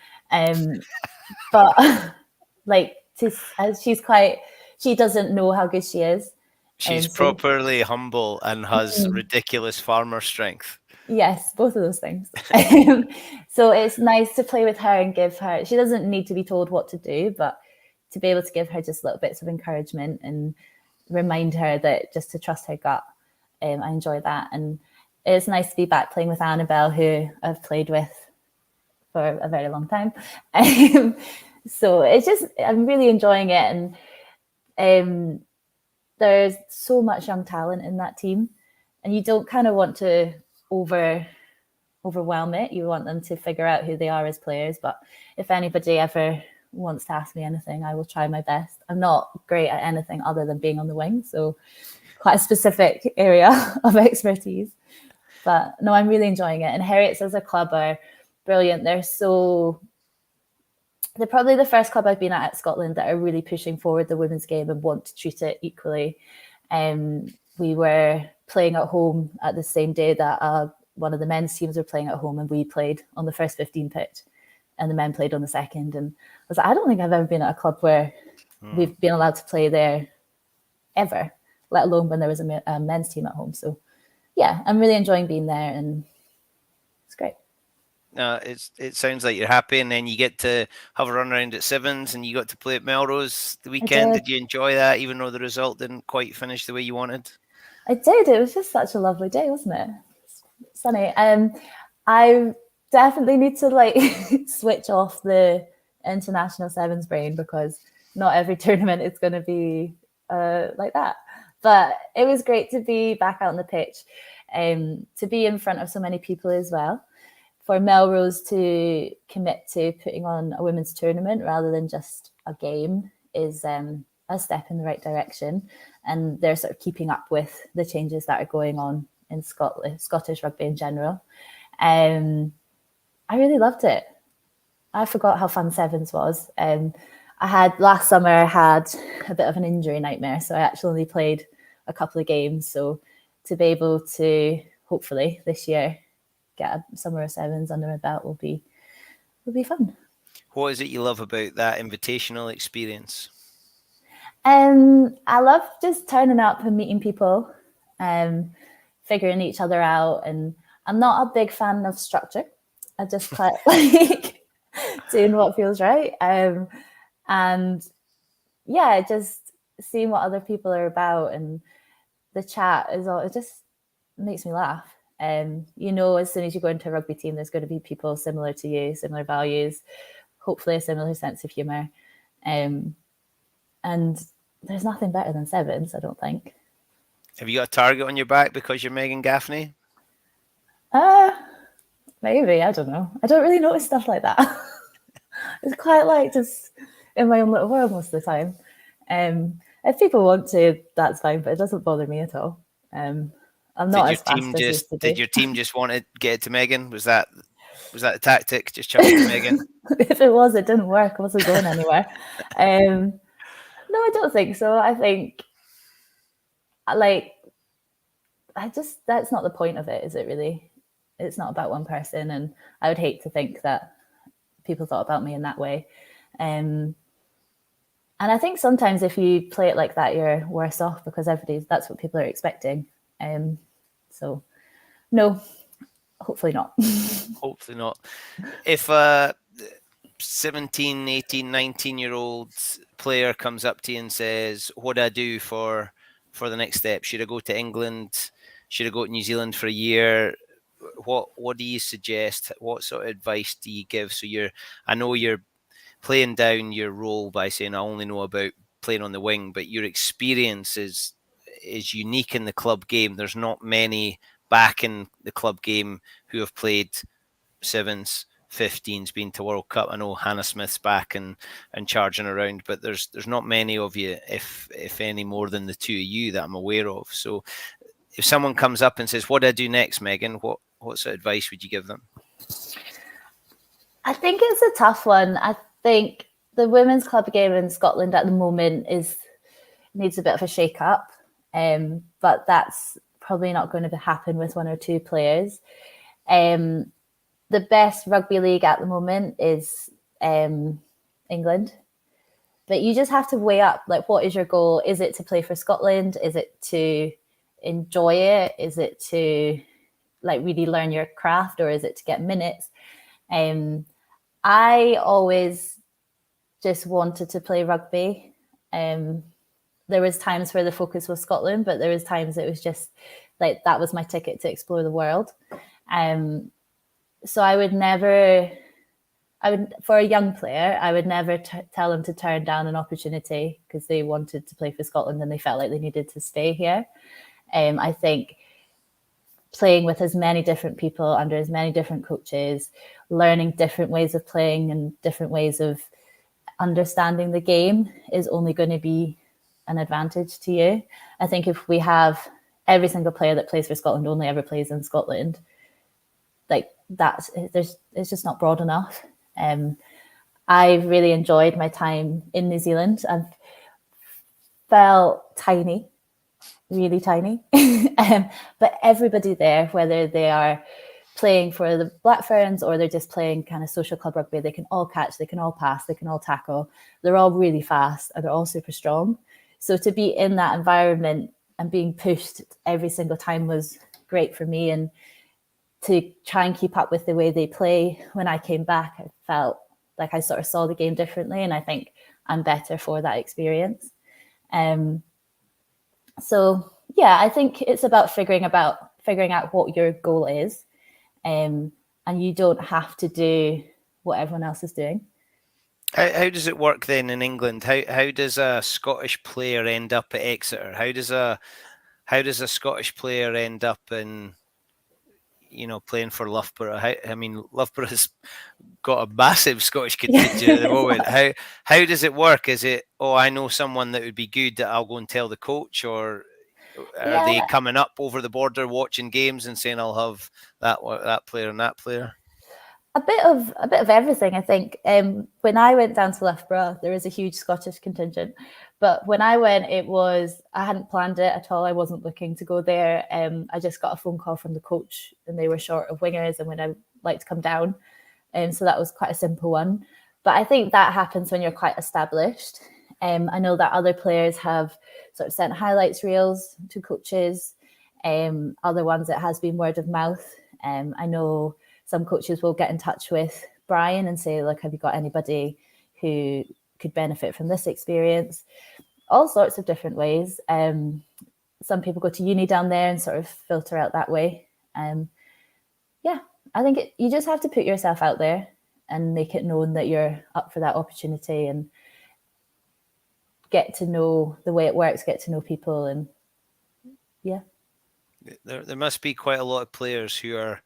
But like, she doesn't know how good she is.
She's properly humble and has ridiculous farmer strength.
Yes, both of those things. So it's nice to play with her and give her, she doesn't need to be told what to do, but to be able to give her just little bits of encouragement and remind her that just to trust her gut. I enjoy that. And it's nice to be back playing with Annabelle, who I've played with for a very long time. So it's just, I'm really enjoying it. And there's so much young talent in that team, and you don't kind of want to overwhelm it. You want them to figure out who they are as players. But if anybody ever wants to ask me anything, I will try my best. I'm not great at anything other than being on the wing, so quite a specific area of expertise. But no, I'm really enjoying it. And Harriet's as a club are brilliant. They're probably the first club I've been at Scotland that are really pushing forward the women's game and want to treat it equally. We were playing at home at the same day that one of the men's teams were playing at home, and we played on the first 15 pitch and the men played on the second. And I was like, I don't think I've ever been at a club where we've been allowed to play there ever, let alone when there was a men's team at home. So yeah, I'm really enjoying being there, and it's great.
It sounds like you're happy, and then you get to have a run around at Sevens, and you got to play at Melrose the weekend. Did you enjoy that, even though the result didn't quite finish the way you wanted?
I did. It was just such a lovely day, wasn't it? Sunny. I definitely need to switch off the international sevens brain, because not every tournament is going to be like that. But it was great to be back out on the pitch, to be in front of so many people as well. For Melrose to commit to putting on a women's tournament rather than just a game is a step in the right direction. And they're sort of keeping up with the changes that are going on in Scottish rugby in general. I really loved it. I forgot how fun sevens was. Last summer I had a bit of an injury nightmare, so I actually only played a couple of games. So to be able to hopefully this year get a summer of sevens under my belt will be fun.
What is it you love about that invitational experience?
I love just turning up and meeting people, figuring each other out. And I'm not a big fan of structure. I just quite like doing what feels right. And yeah, just seeing what other people are about, and the chat it just makes me laugh. As soon as you go into a rugby team, there's going to be people similar to you, similar values, hopefully a similar sense of humour. And there's nothing better than sevens, I don't think.
Have you got a target on your back because you're Megan Gaffney?
Maybe, I don't know. I don't really notice stuff like that. It's quite just in my own little world most of the time. If people want to, that's fine, but it doesn't bother me at all. I'm not as fast as used to be.
Did your team just want to get it to Megan? Was that the tactic? Just chuck it to Megan?
If it was, it didn't work. I wasn't going anywhere. No, I don't think so. I think, that's not the point of it, is it really? It's not about one person, and I would hate to think that people thought about me in that way. And I think sometimes if you play it like that, you're worse off because that's what people are expecting. So, no, hopefully not.
Hopefully not. If 17, 18, 19-year-old player comes up to you and says, what do I do for the next step? Should I go to England? Should I go to New Zealand for a year? What do you suggest? What sort of advice do you give? So I know you're playing down your role by saying I only know about playing on the wing, but your experience is unique in the club game. There's not many back in the club game who have played sevens, 15's, been to World Cup. I know Hannah Smith's back and charging around, but there's not many of you, if any more than the two of you that I'm aware of. So if someone comes up and says, what do I do next, Megan? What sort of advice would you give them?
I think it's a tough one. I think the women's club game in Scotland at the moment needs a bit of a shake up, but that's probably not going to happen with one or two players. The best rugby league at the moment is England, but you just have to weigh up, like, what is your goal? Is it to play for Scotland? Is it to enjoy it? Is it to really learn your craft, or is it to get minutes? I always just wanted to play rugby. There was times where the focus was Scotland, but there was times it was just that was my ticket to explore the world. So for a young player, I would never tell them to turn down an opportunity because they wanted to play for Scotland and they felt like they needed to stay here. I think playing with as many different people under as many different coaches, learning different ways of playing and different ways of understanding the game is only going to be an advantage to you. I think if we have every single player that plays for Scotland only ever plays in Scotland, it's just not broad enough. I really enjoyed my time in New Zealand. I felt tiny, really tiny. But everybody there, whether they are playing for the Black Ferns or they're just playing kind of social club rugby, they can all catch, they can all pass, they can all tackle. They're all really fast and they're all super strong. So to be in that environment and being pushed every single time was great for me. And to try and keep up with the way they play, when I came back, I felt like I sort of saw the game differently, and I think I'm better for that experience. So yeah, I think it's about figuring out what your goal is, and you don't have to do what everyone else is doing.
How does it work then in England? How does a Scottish player end up at Exeter? How does a Scottish player end up in, playing for Loughborough? Loughborough has got a massive Scottish contingent at the moment. How does it work? Is it, I know someone that would be good that I'll go and tell the coach, or are they coming up over the border watching games and saying I'll have that player and that player?
A bit of everything, I think. When I went down to Loughborough, there was a huge Scottish contingent. But when I went, I hadn't planned it at all. I wasn't looking to go there. I just got a phone call from the coach and they were short of wingers and would I like to come down. So that was quite a simple one. But I think that happens when you're quite established. I know that other players have sort of sent highlights reels to coaches. Other ones, it has been word of mouth. I know some coaches will get in touch with Brian and say, look, have you got anybody who could benefit from this experience? All sorts of different ways. Some people go to uni down there and sort of filter out that way. I think you just have to put yourself out there and make it known that you're up for that opportunity and get to know the way it works, get to know people. And
there must be quite a lot of players who are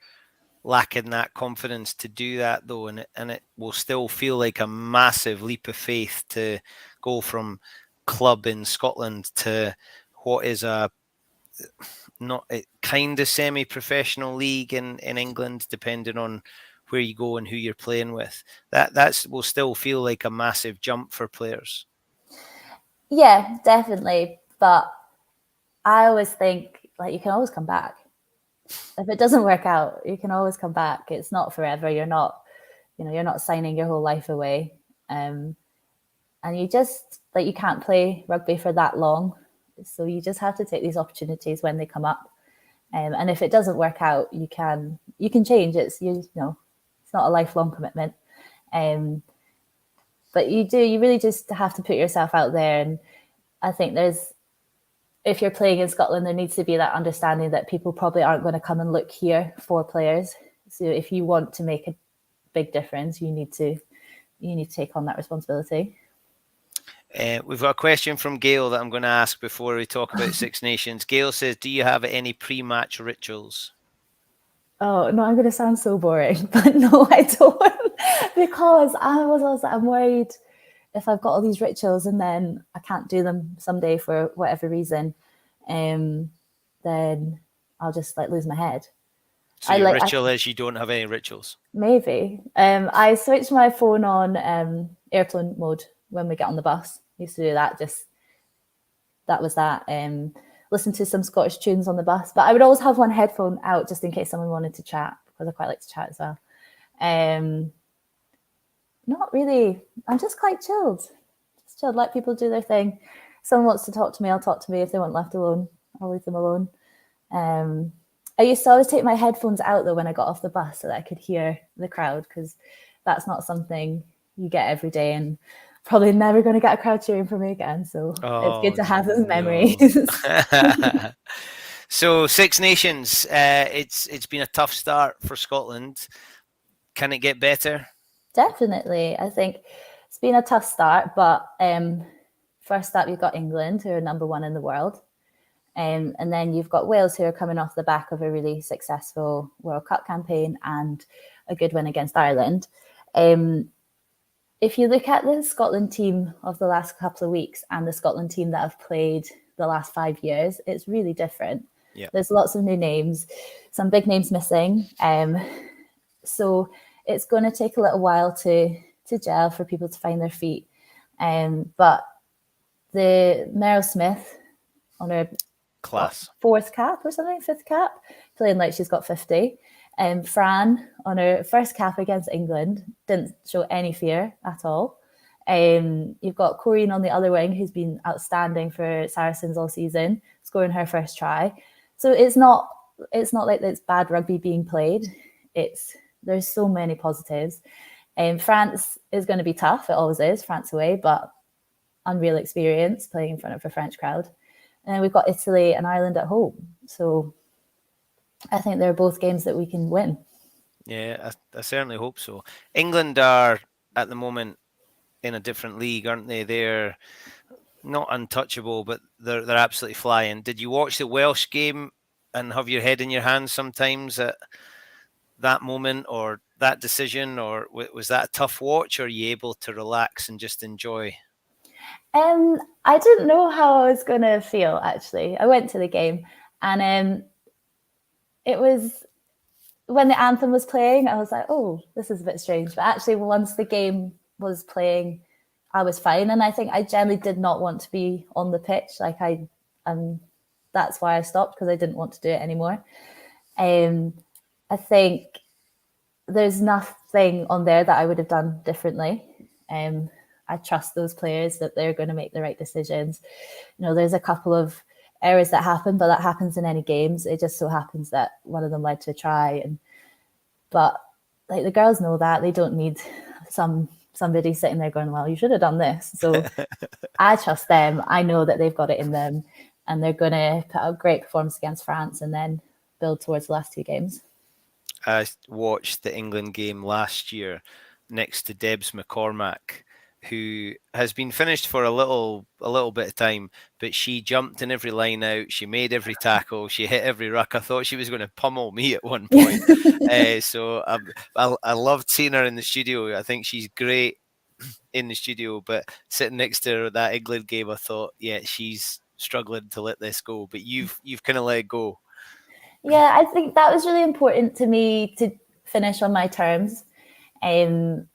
lacking that confidence to do that, though, and it will still feel like a massive leap of faith to go from club in Scotland to what is a not a kind of semi-professional league in England, depending on where you go and who you're playing with. That's will still feel like a massive jump for players.
Yeah, definitely. But I always think like you can always come back. If it doesn't work out, you can always come back. It's not forever. You're not signing your whole life away. And you just like you can't play rugby for that long. So you just have to take these opportunities when they come up. And if it doesn't work out, you can change. It's it's not a lifelong commitment. But you really just have to put yourself out there. And I think if you're playing in Scotland, there needs to be that understanding that people probably aren't going to come and look here for players. So if you want to make a big difference, you need to take on that responsibility.
We've got a question from Gail that I'm going to ask before we talk about Six Nations. Gail says, do you have any pre-match rituals?
Oh, no, I'm going to sound so boring, but no, I don't. Because I'm worried if I've got all these rituals and then I can't do them someday for whatever reason, then I'll just like lose my head.
So your ritual is you don't have any rituals?
Maybe. I switch my phone on airplane mode when we get on the bus. I used to do that. That was that. Listen to some Scottish tunes on the bus, but I would always have one headphone out just in case someone wanted to chat, because I quite like to chat as well. Not really. I'm just quite chilled. Just chilled. Let people do their thing. If someone wants to talk to me, I'll talk to me. If they want left alone, I'll leave them alone. I used to always take my headphones out though when I got off the bus so that I could hear the crowd, because that's not something you get every day, and probably never going to get a crowd cheering for me again. So it's good to have those memories.
So Six Nations, it's been a tough start for Scotland. Can it get better?
Definitely. I think it's been a tough start, but first up you've got England, who are number one in the world. And then you've got Wales, who are coming off the back of a really successful World Cup campaign and a good win against Ireland. If you look at the Scotland team of the last couple of weeks and the Scotland team that have played the last 5 years, it's really different.
Yeah.
There's lots of new names, some big names missing. So it's going to take a little while to gel for people to find their feet. But the Meryl Smith on her
class
fourth cap or something, fifth cap, playing like she's got 50. Fran on her first cap against England didn't show any fear at all. You've got Corinne on the other wing, who's been outstanding for Saracens all season, scoring her first try. So it's not like it's bad rugby being played. There's so many positives. France is going to be tough. It always is. France away, but unreal experience playing in front of a French crowd. And then we've got Italy and Ireland at home. So I think they're both games that we can win.
Yeah, I certainly hope so. England are at the moment in a different league, aren't they? They're not untouchable, but they're absolutely flying. Did you watch the Welsh game and have your head in your hands sometimes at that moment or that decision, or was that a tough watch, or are you able to relax and just enjoy?
I didn't know how I was going to feel, actually. I went to the game and it was when the anthem was playing, I was like, oh, this is a bit strange. But actually, once the game was playing, I was fine. And I think I generally did not want to be on the pitch. Like that's why I stopped, because I didn't want to do it anymore. I think there's nothing on there that I would have done differently. I trust those players that they're going to make the right decisions. There's a couple of errors that happen, but that happens in any games. It just so happens that one of them led to a try. But like the girls know that they don't need somebody sitting there going, well, you should have done this. So I trust them. I know that they've got it in them, and they're going to put a great performance against France and then build towards the last two games.
I watched the England game last year next to Debs McCormack, who has been finished for a little bit of time, but she jumped in every line out. She made every tackle. She hit every ruck. I thought she was going to pummel me at one point. So I loved seeing her in the studio. I think she's great in the studio, but sitting next to her at that England game, I thought, yeah, she's struggling to let this go. But you've kind of let it go.
Yeah, I think that was really important to me to finish on my terms. And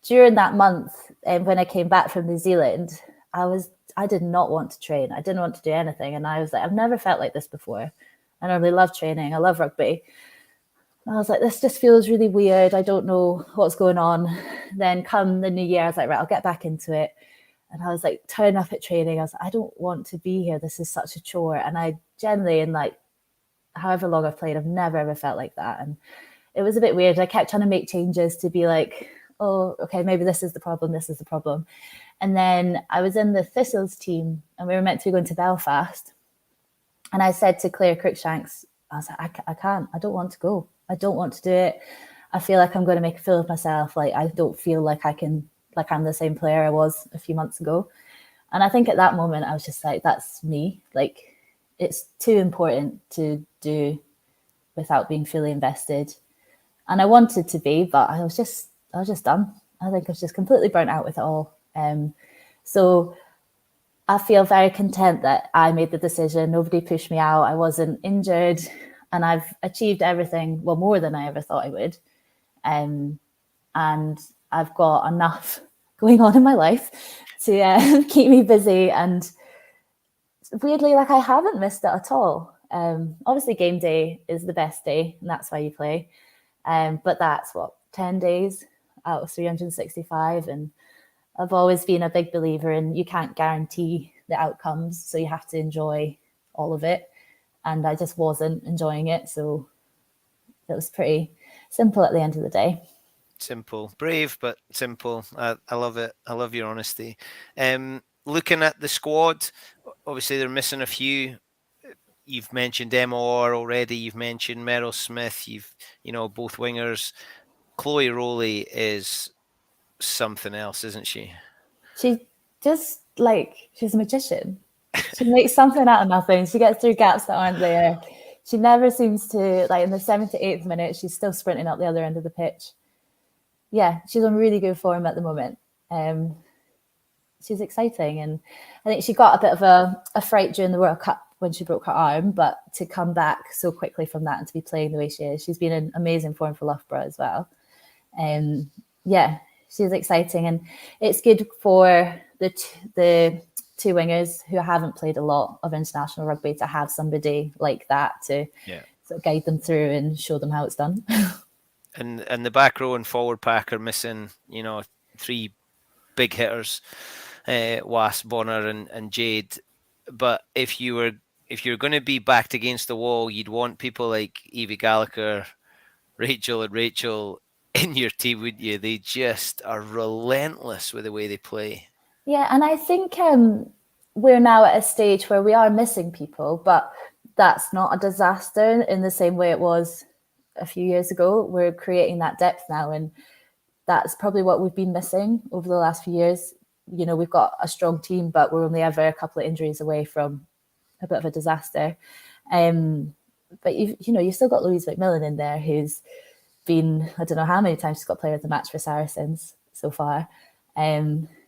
during that month, when I came back from New Zealand, I did not want to train. I didn't want to do anything. And I was like, I've never felt like this before. I normally love training. I love rugby. And I was like, this just feels really weird. I don't know what's going on. Then come the new year, I was like, right, I'll get back into it. And I was like, turning up at training. I was like, I don't want to be here. This is such a chore. And I generally, in like however long I've played, I've never ever felt like that. And it was a bit weird. I kept trying to make changes to be like, oh, okay, maybe this is the problem. This is the problem. And then I was in the Thistles team and we were meant to be going to Belfast. And I said to Claire Cruikshanks, I was like, I can't, I don't want to go. I don't want to do it. I feel like I'm going to make a fool of myself. Like, I don't feel like I'm the same player I was a few months ago. And I think at that moment, I was just like, that's me. Like, it's too important to do without being fully invested. And I wanted to be, but I was just done. I think I was just completely burnt out with it all. So I feel very content that I made the decision. Nobody pushed me out. I wasn't injured, and I've achieved everything, well, more than I ever thought I would. And I've got enough going on in my life to keep me busy. And weirdly, like, I haven't missed it at all. Obviously, game day is the best day, and that's why you play. But that's 10 days out of 365. And I've always been a big believer in you can't guarantee the outcomes, so you have to enjoy all of it. And I just wasn't enjoying it. So it was pretty simple at the end of the day.
Simple, brave, but simple. I love it. I love your honesty. Looking at the squad, obviously they're missing a few. You've mentioned Emma Orr already. You've mentioned Meryl Smith. Both wingers. Chloe Rowley is something else, isn't she?
She just she's a magician. She makes something out of nothing. She gets through gaps that aren't there. She never seems to, like, in the 78th minute, she's still sprinting up the other end of the pitch. Yeah, she's on really good form at the moment. She's exciting. And I think she got a bit of a fright during the World Cup when she broke her arm, but to come back so quickly from that and to be playing the way she is, she's been in amazing form for Loughborough as well. Yeah, she's exciting. And it's good for the two wingers who haven't played a lot of international rugby to have somebody like that to sort of guide them through and show them how it's done.
And the back row and forward pack are missing, three big hitters, Wasp, Bonner, and Jade. But if you're going to be backed against the wall, you'd want people like Evie Gallagher, Rachel in your team, wouldn't you? They just are relentless with the way they play.
Yeah, and I think we're now at a stage where we are missing people, but that's not a disaster in the same way it was a few years ago. We're creating that depth now, and that's probably what we've been missing over the last few years. We've got a strong team, but we're only ever a couple of injuries away from a bit of a disaster. But you've still got Louise McMillan in there, who's been, I don't know how many times she's got player of the match for Saracens so far.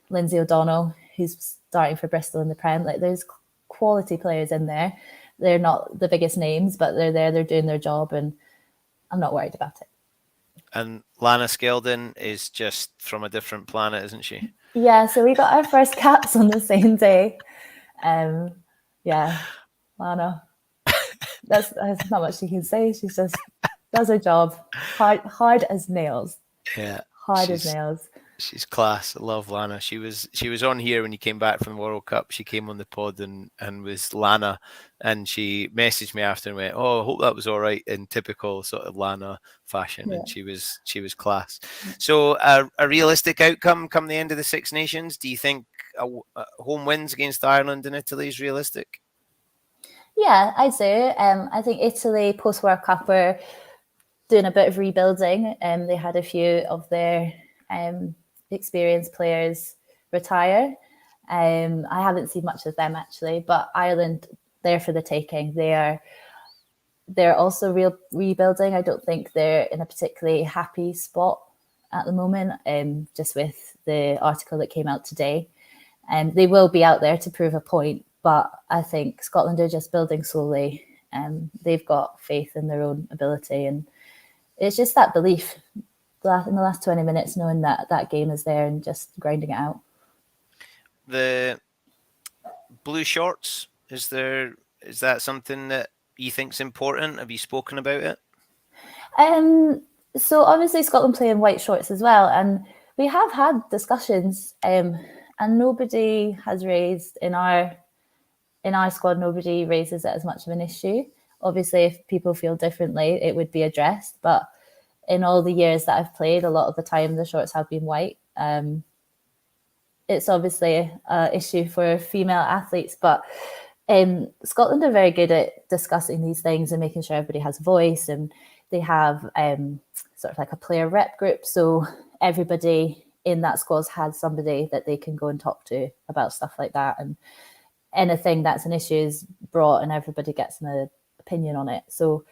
Lindsay O'Donnell, who's starting for Bristol in the Prem. Like, there's quality players in there. They're not the biggest names, but they're there, they're doing their job, and I'm not worried about it.
And Lana Skeldon is just from a different planet, isn't she?
Yeah, so we got our first caps on the same day. Yeah, Lana. That's not much she can say. She just does her job. Hard as nails.
Yeah.
Hard as nails.
She's class. I love Lana. She was on here when you came back from the World Cup. She came on the pod and was Lana, and she messaged me after and went, "Oh, I hope that was all right," in typical sort of Lana fashion. Yeah. And she was class. So a realistic outcome come the end of the Six Nations. Do you think a home wins against Ireland and Italy is realistic?
Yeah, I'd say. I think Italy post World Cup are doing a bit of rebuilding. They had a few of their experienced players retire. I haven't seen much of them actually, but Ireland, they're for the taking. They're also rebuilding. I don't think they're in a particularly happy spot at the moment, just with the article that came out today. They will be out there to prove a point, but I think Scotland are just building slowly. They've got faith in their own ability, and it's just that belief in the last 20 minutes, knowing that that game is there and just grinding it out.
The blue shorts, is that something that you think's important? Have you spoken about it?
So obviously Scotland play in white shorts as well, and we have had discussions, and nobody has raised in our squad. Nobody raises it as much of an issue. Obviously, if people feel differently, it would be addressed. But in all the years that I've played, a lot of the time the shorts have been white. It's obviously an issue for female athletes, but Scotland are very good at discussing these things and making sure everybody has a voice, and they have sort of like a player rep group. So everybody in that squad has somebody that they can go and talk to about stuff like that. And anything that's an issue is brought and everybody gets an opinion on it. So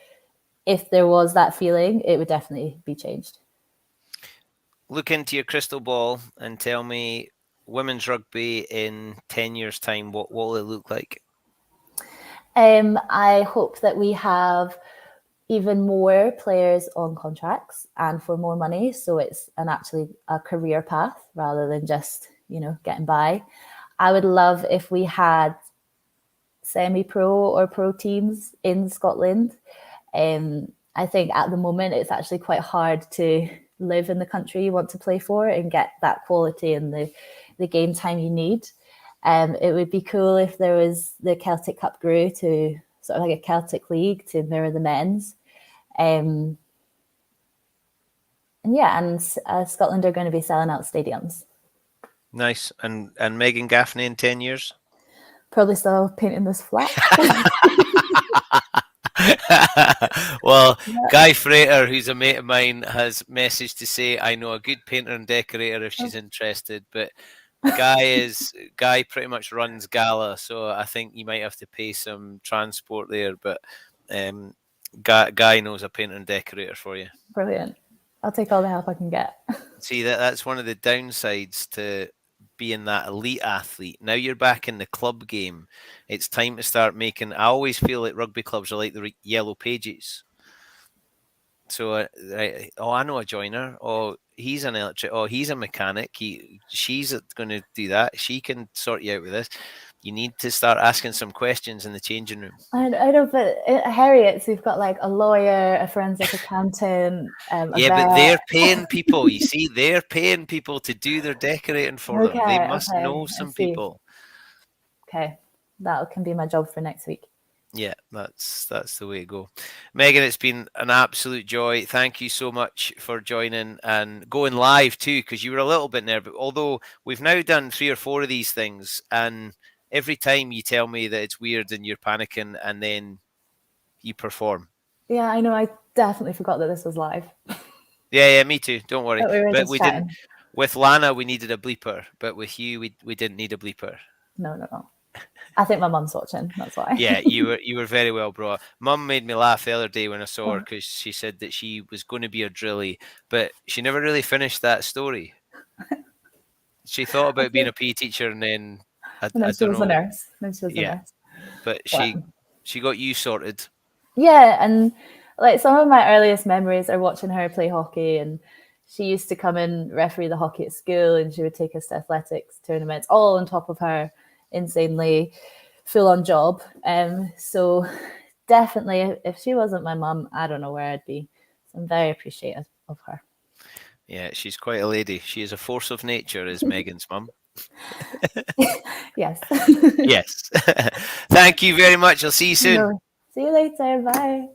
if there was that feeling, it would definitely be changed.
Look into your crystal ball and tell me, women's rugby in 10 years' time, what will it look like?
I hope that we have even more players on contracts and for more money, so it's actually a career path rather than just getting by. I would love if we had semi-pro or pro teams in Scotland. I think at the moment it's actually quite hard to live in the country you want to play for and get that quality and the game time you need. It would be cool if there was the Celtic Cup grew to sort of like a Celtic League to mirror the men's. And Scotland are going to be selling out stadiums.
Nice. And MEGAN GAFFNEY in 10 years?
Probably still painting this flat.
Well, yeah. Guy Frater, who's a mate of mine, has messaged to say, I know a good painter and decorator if she's interested, but Guy pretty much runs Gala, so I think you might have to pay some transport there, but Guy knows a painter and decorator for you.
Brilliant. I'll take all the help I can get.
See, that's one of the downsides to being that elite athlete. Now you're back in the club game. It's time to start making. I always feel like rugby clubs are like the yellow pages. So, I know a joiner. Oh, he's an electric. Oh, he's a mechanic. She's going to do that. She can sort you out with this. You need to start asking some questions in the changing room.
I know, but at Harriet's, we've got like a lawyer, a forensic accountant.
But they're paying people. You see, they're paying people to do their decorating for them. They must know some people.
Okay, that can be my job for next week.
Yeah, that's the way to go. MEGAN, it's been an absolute joy. Thank you so much for joining and going live too, because you were a little bit nervous. Although we've now done 3 or 4 of these things, and every time you tell me that it's weird and you're panicking, and then you perform.
Yeah, I know. I definitely forgot that this was live.
Yeah, me too. Don't worry.
But we
didn't. With Lana, we needed a bleeper, but with you, we didn't need a bleeper.
No. I think my mum's watching. That's why.
Yeah, you were very well brought. Mum made me laugh the other day when I saw her because she said that she was going to be a drilly, but she never really finished that story. She thought about being a PE teacher, and then I don't know.
She was a nurse. Then she was a nurse.
But she got you sorted.
Yeah, and like some of my earliest memories are watching her play hockey, and she used to come and referee the hockey at school, and she would take us to athletics tournaments, all on top of her insanely full-on job. So definitely, if she wasn't my mum, I don't know where I'd be. So I'm very appreciative of her.
Yeah, she's quite a lady. She is a force of nature, is MEGAN's mum.
Yes.
Yes. Thank you very much. I'll see you soon.
No. See you later. Bye.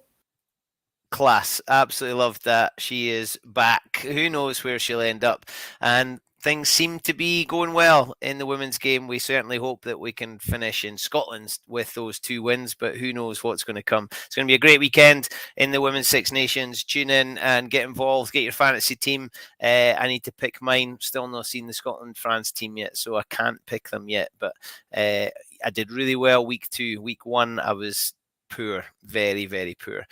Class. Absolutely loved that. She is back. Who knows where she'll end up? And things seem to be going well in the women's game. We certainly hope that we can finish in Scotland with those 2 wins, but who knows what's going to come. It's going to be a great weekend in the Women's Six Nations. Tune in and get involved. Get your fantasy team. I need to pick mine. Still not seen the Scotland-France team yet, so I can't pick them yet, but I did really well week 2. Week 1, I was poor, very, very poor.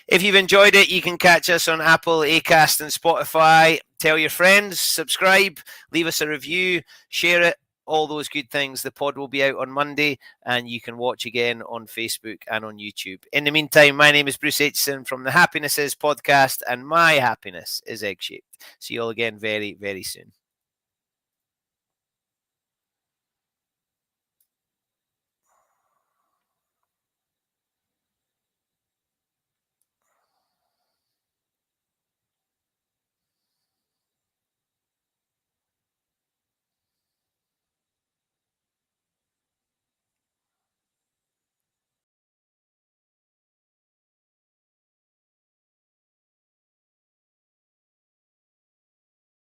If you've enjoyed it, you can catch us on Apple, Acast and Spotify. Tell your friends, subscribe, leave us a review, share it, all those good things. The pod will be out on Monday and you can watch again on Facebook and on YouTube. In the meantime, my name is Bruce Aitchison from the Happiness Is podcast, and my happiness is egg-shaped. See you all again very, very soon.